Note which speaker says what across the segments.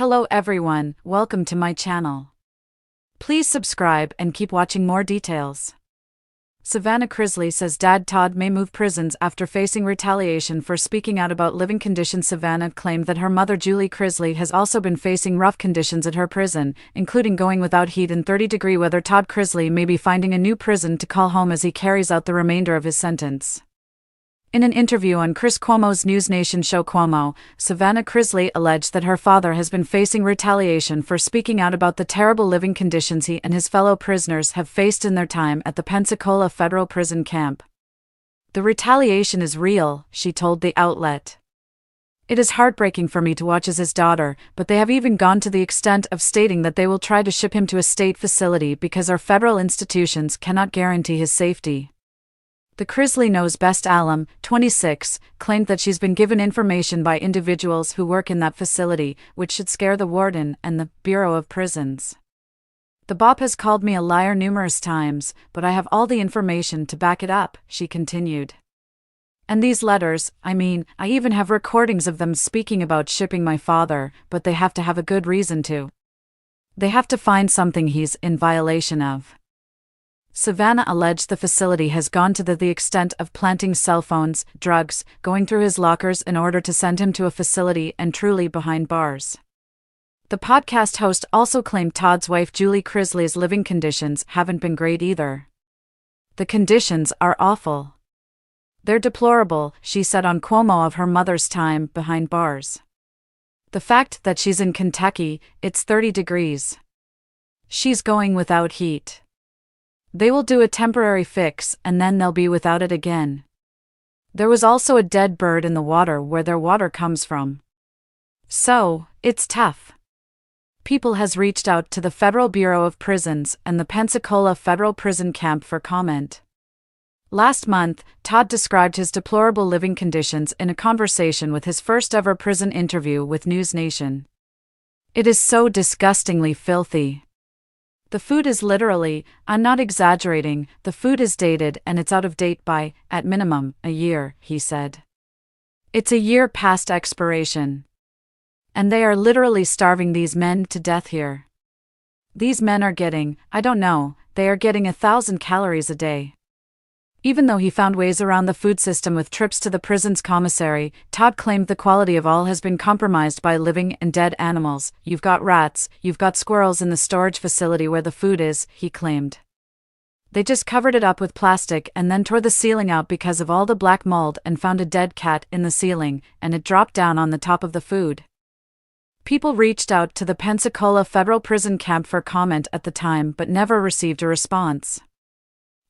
Speaker 1: Hello everyone, welcome to my channel. Please subscribe and keep watching more details. Lindsie Chrisley says dad Todd may move prisons after facing retaliation for speaking out about living conditions. Lindsie claimed that her mother Lindsie Chrisley has also been facing rough conditions at her prison, including going without heat in 30-degree weather. Todd Chrisley may be finding a new prison to call home as he carries out the remainder of his sentence. In an interview on Chris Cuomo's News Nation show Cuomo, Lindsie Chrisley alleged that her father has been facing retaliation for speaking out about the terrible living conditions he and his fellow prisoners have faced in their time at the Pensacola federal prison camp. "The retaliation is real," she told the outlet. "It is heartbreaking for me to watch as his daughter, but they have even gone to the extent of stating that they will try to ship him to a state facility because our federal institutions cannot guarantee his safety." The Chrisley Knows Best alum, 26, claimed that she's been given information by individuals who work in that facility, which should scare the warden and the Bureau of Prisons. "The BOP has called me a liar numerous times, but I have all the information to back it up," she continued. "And these letters, I even have recordings of them speaking about shipping my father, but they have to have a good reason to. They have to find something he's in violation of." Lindsie alleged the facility has gone to the extent of planting cell phones, drugs, going through his lockers in order to send him to a facility and truly behind bars. The podcast host also claimed Todd's wife Lindsie Chrisley's living conditions haven't been great either. "The conditions are awful. They're deplorable," she said on Cuomo of her mother's time behind bars. "The fact that she's in Kentucky, it's 30 degrees. She's going without heat. They will do a temporary fix and then they'll be without it again. There was also a dead bird in the water where their water comes from. So, it's tough." People has reached out to the Federal Bureau of Prisons and the Pensacola Federal Prison Camp for comment. Last month, Todd described his deplorable living conditions in a conversation with his first-ever prison interview with News Nation. "It is so disgustingly filthy. The food is literally, I'm not exaggerating, the food is dated and it's out of date by, at minimum, a year," he said. "It's a year past expiration. And they are literally starving these men to death here. These men are getting, they are getting 1,000 calories a day." Even though he found ways around the food system with trips to the prison's commissary, Todd claimed the quality of all has been compromised by living and dead animals. "You've got rats, you've got squirrels in the storage facility where the food is," he claimed. "They just covered it up with plastic and then tore the ceiling out because of all the black mold and found a dead cat in the ceiling, and it dropped down on the top of the food." People reached out to the Pensacola Federal Prison Camp for comment at the time but never received a response.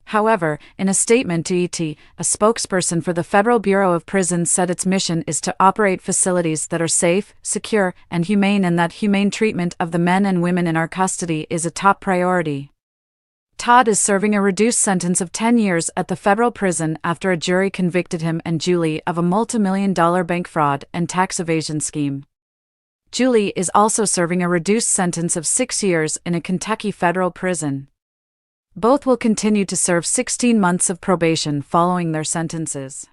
Speaker 1: However, in a statement to ET, a spokesperson for the Federal Bureau of Prisons said its mission is to operate facilities that are safe, secure, and humane, and that humane treatment of the men and women in our custody is a top priority. Todd is serving a reduced sentence of 10 years at the federal prison after a jury convicted him and Lindsie of a multi-million-dollar bank fraud and tax evasion scheme. Lindsie is also serving a reduced sentence of 6 years in a Kentucky federal prison. Both will continue to serve 16 months of probation following their sentences.